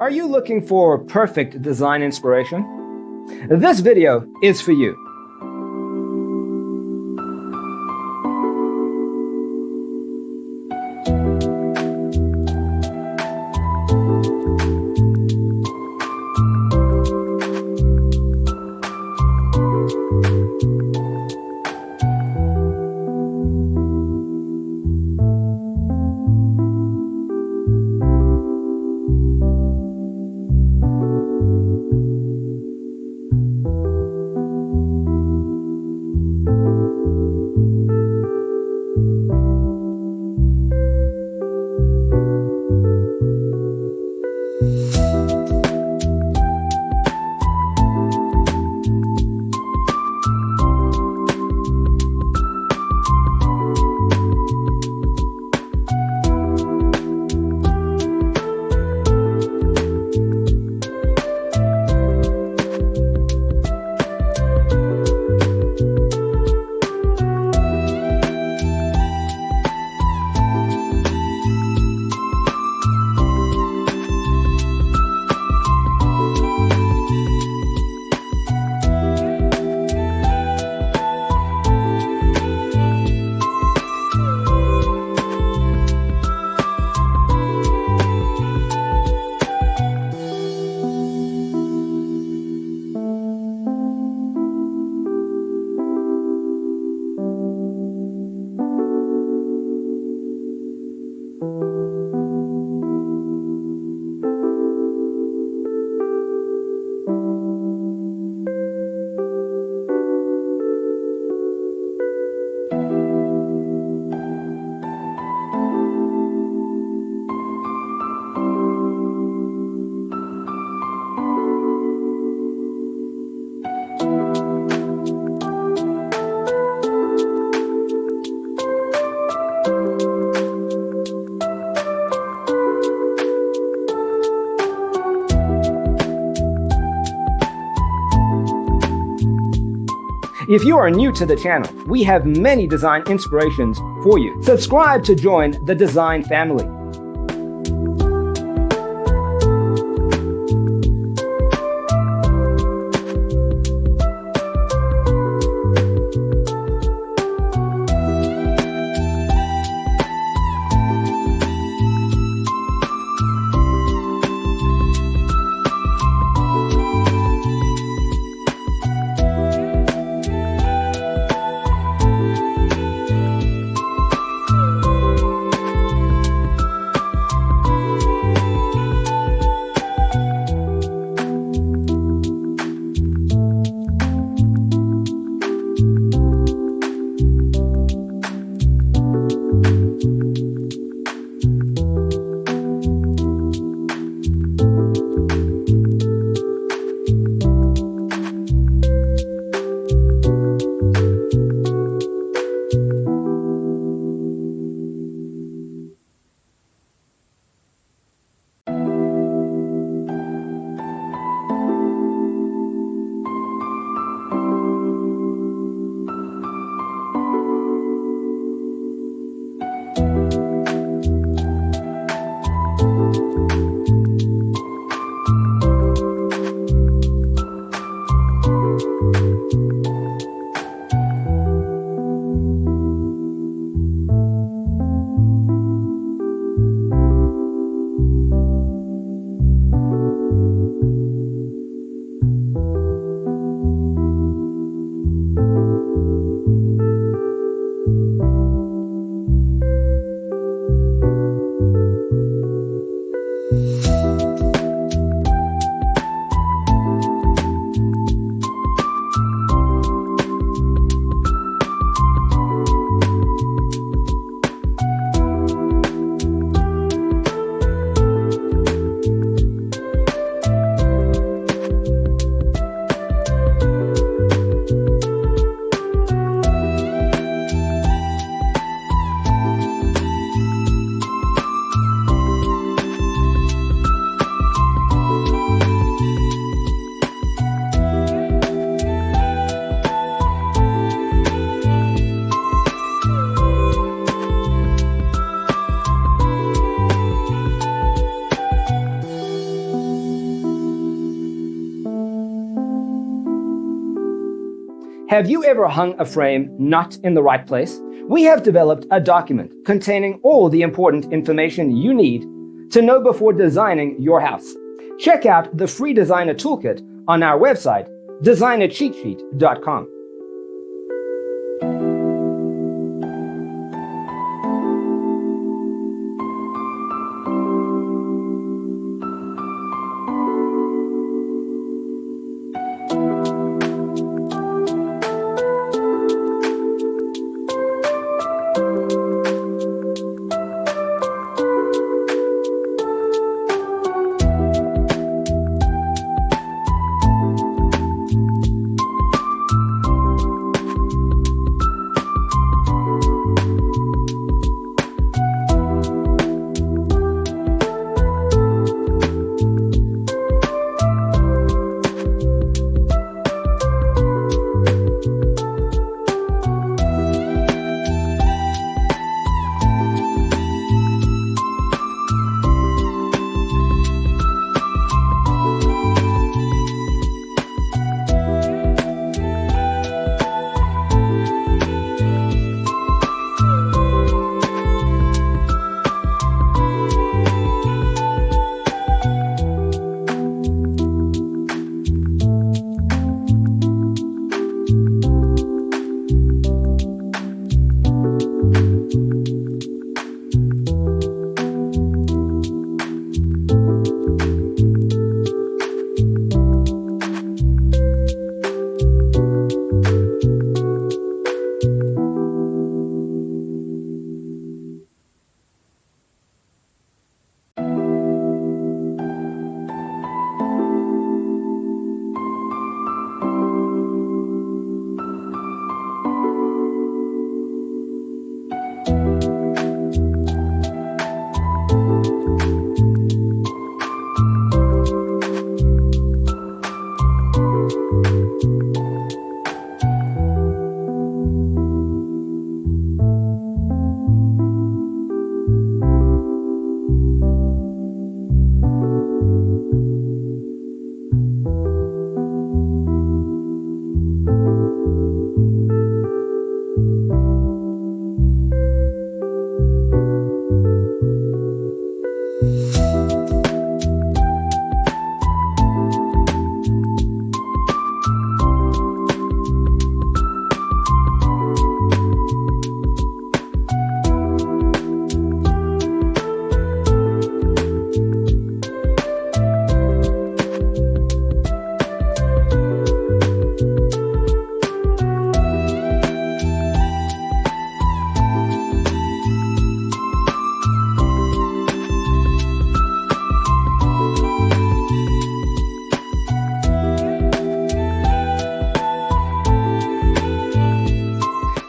Are you looking for perfect design inspiration? This video is for you. If you are new to the channel, we have many design inspirations for you. Subscribe to join the design family. Have you ever hung a frame not in the right place? We have developed a document containing all the important information you need to know before designing your house. Check out the free designer toolkit on our website, designercheatsheet.com.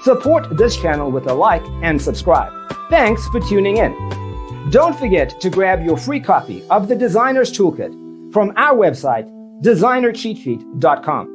Support this channel with a like and subscribe. Thanks for tuning in. Don't forget to grab your free copy of the Designer's Toolkit from our website, designercheatsheet.com.